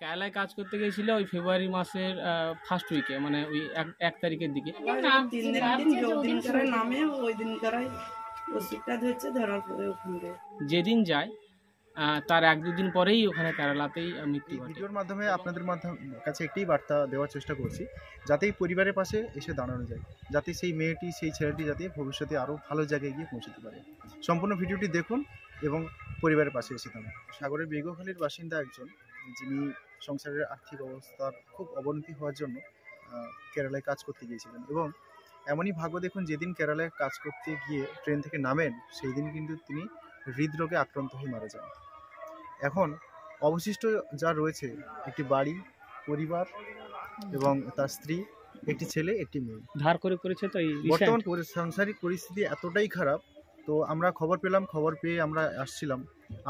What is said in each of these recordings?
কেরালায় কাজ করতে গিয়েছিল ওই ফেব্রুয়ারি মাসের ফার্স্ট উইকে, মানে ওই 1 তারিখের দিকে। 3 দিন দিন করে নামে ওই দিন করে ওষুধটা ধরছে, ধরার পরে ওখানে যেদিন যায় তার 1-2 দিন পরেই ওখানে কেরালাতেই মৃত্যু ঘটে। ভিডিওর মাধ্যমে আপনাদের কাছে একটি বার্তা দেওয়ার চেষ্টা করছি, যাতে এই পরিবারের পাশে এসে দাঁড়ানো যায়, যাতে সেই মেয়েটি সেই ছেলেটি যাতে ভবিষ্যতে আরও ভালো জায়গায় গিয়ে পৌঁছতে পারে। সম্পূর্ণ ভিডিওটি দেখুন এবং পরিবারের পাশে এসে দাঁড়ান। সাগরের বেগখালির বাসিন্দা একজন, যিনি সংসারের আর্থিক অবস্থার খুব অবনতি হওয়ার জন্য কেরালায় কাজ করতে গিয়েছিলেন, এবং এমনই ভাগ্য দেখুন যেদিন কেরালায় কাজ করতে গিয়ে ট্রেন থেকে নামেন সেই দিন কিন্তু তিনি হৃদরোগে আক্রান্ত হয়ে মারা যান। এখন অবশিষ্ট যা রয়েছে একটি বাড়ি, পরিবার এবং তার স্ত্রী, একটি ছেলে, একটি মেয়ে। ধার করে করেছে তো। এই বর্তমান সাংসারিক পরিস্থিতি এতটাই খারাপ, তো আমরা খবর পেলাম, খবর পেয়ে আমরা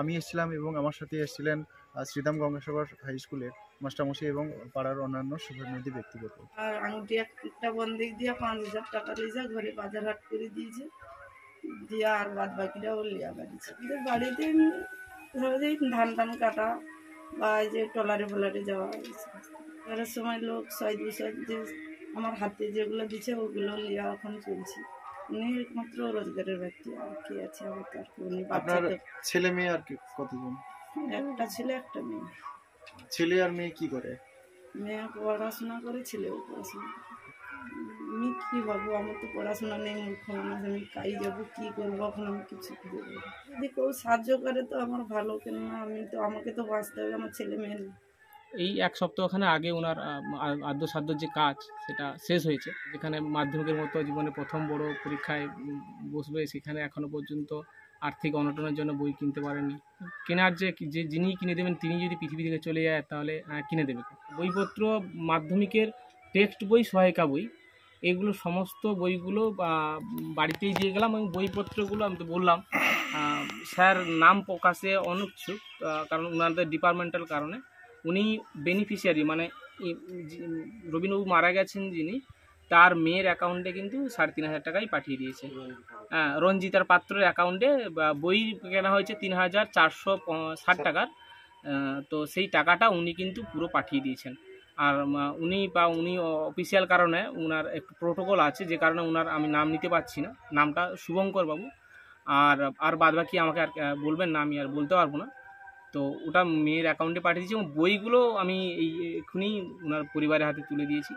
আমি এসেছিলাম এবং আমার সাথে এসেছিলেন শ্রীদাম গঙ্গাসাগর হাই স্কুলের মাস্টারমশাই এবং পাড়ার অন্যান্য শুভানুধ্যায়ী ব্যক্তিগত। আর আঙুটি একটা বন্ধক দিয়ে 5,000 টাকা লিজা ঘরে বাজার হাট করে দিয়েছে, দিয়ে আর বাদ বাকিটা ও লিয়া বাড়িছে। বাড়িতে ধান টান কাটা বা এই যে টলারে ফলারে যাওয়া, এর সময় লোক সয় যে আমার হাতে যেগুলো দিচ্ছে ওগুলো লিয়া এখন চলছে। উনি একমাত্র রোজগারের ব্যক্তি, আর কি আছে আমার তার। উনি আপনার ছেলে মেয়ে আর কতজন? একটা ছেলে একটা মেয়ে। ছেলে আর মেয়ে কি করে? মেয়ে পড়াশোনা করে, ছেলেও পড়াশোনা করে। আমি কি ভাববো, আমার তো পড়াশোনা নেই, মূর্খ মানুষ, আমি কাই যাবো, কি করবো, এখন আমি কিছু খুঁজে দেবো। যদি কেউ সাহায্য করে তো আমার ভালো, কেননা আমাকে তো বাঁচতে হবে, আমার ছেলে মেয়ে নেই। এই 1 সপ্তাহখানে আগে ওনার আদ্যসাধ্য যে কাজ সেটা শেষ হয়েছে, যেখানে মাধ্যমিকের মতো জীবনে প্রথম বড় পরীক্ষায় বসবে, সেখানে এখনো পর্যন্ত আর্থিক অনটনের জন্য বই কিনতে পারেনি। কেনার যে যিনি কিনে দেবেন তিনি যদি পৃথিবী থেকে চলে যায় তাহলে কিনে দেবে। বইপত্র, মাধ্যমিকের টেক্সট বই, সহায়িকা বই, এগুলো সমস্ত বইগুলো বাড়িতেই দিয়ে গেলাম। এবং বইপত্রগুলো আমি তো বললাম স্যার নাম প্রকাশে অনুচ্ছুক, কারণ ওনাদের ডিপার্টমেন্টাল কারণে। উনি বেনিফিশিয়ারি, মানে রবীন্দ্রবাবু মারা গেছেন যিনি, তার মেয়ের অ্যাকাউন্টে কিন্তু 3,500 টাকাই পাঠিয়ে দিয়েছে। হ্যাঁ, রঞ্জিতার পাত্রের অ্যাকাউন্টে বই কেনা হয়েছে 3,460 টাকার, তো সেই টাকাটা উনি কিন্তু পুরো পাঠিয়ে দিয়েছেন। আর উনি অফিসিয়াল কারণে ওনার একটু প্রোটোকল আছে, যে কারণে ওনার আমি নাম নিতে পারছি না, নামটা শুভঙ্কর বাবু। আর বাদবাকি আমাকে আর বলবেন না, আমি আর বলতে পারবো না। তো ওটা মেয়ের অ্যাকাউন্টে পাঠিয়ে দিয়েছি এবং বইগুলো আমি এক্ষুনি ওনার পরিবারের হাতে তুলে দিয়েছি।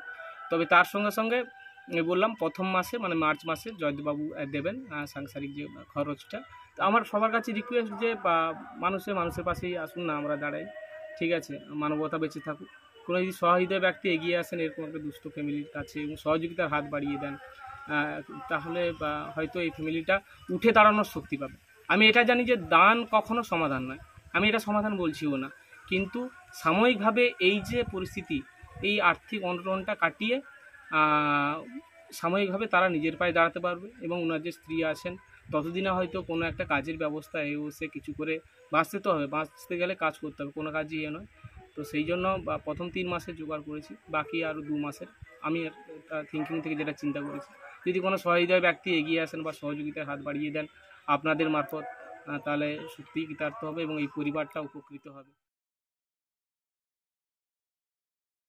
তবে তার সঙ্গে সঙ্গে বললাম প্রথম মাসে, মানে মার্চ মাসে জয়দেববাবু দেবেন সাংসারিক যে খরচটা। তো আমার সবার কাছে রিকোয়েস্ট যে মানুষের পাশেই আসুন না, আমরা দাঁড়াই, ঠিক আছে, মানবতা বেঁচে থাকুক। কোনো যদি সহৃদয় ব্যক্তি এগিয়ে আসেন এরকম একটা দুস্থ ফ্যামিলির কাছে এবং সহযোগিতার হাত বাড়িয়ে দেন, তাহলে হয়তো এই ফ্যামিলিটা উঠে দাঁড়ানোর শক্তি পাবে। আমি এটা জানি যে দান কখনো সমাধান নয়, আমি এটা সমাধান বলছিও না, কিন্তু সাময়িকভাবে এই যে পরিস্থিতি, এই আর্থিক অনটনটা কাটিয়ে সাময়িকভাবে তারা নিজের পায়ে দাঁড়াতে পারবে। এবং ওনার যে স্ত্রী আছেন ততদিনে হয়তো কোনো একটা কাজের ব্যবস্থা সে কিছু করে বাঁচতে তো হবে, বাঁচতে গেলে কাজ করতে হবে, কোনো কাজই নয়। তো সেই জন্য প্রথম 3 মাসের জোগাড় করেছি, বাকি আরও 2 মাসের আমি থিঙ্কিং থেকে যেটা চিন্তা করেছি, যদি কোনো সহৃদয় ব্যক্তি এগিয়ে আসেন বা সহযোগিতার হাত বাড়িয়ে দেন আপনাদের মারফত, তাহলে সত্যিই কৃতার্থ হবে এবং এই পরিবারটা উপকৃত হবে।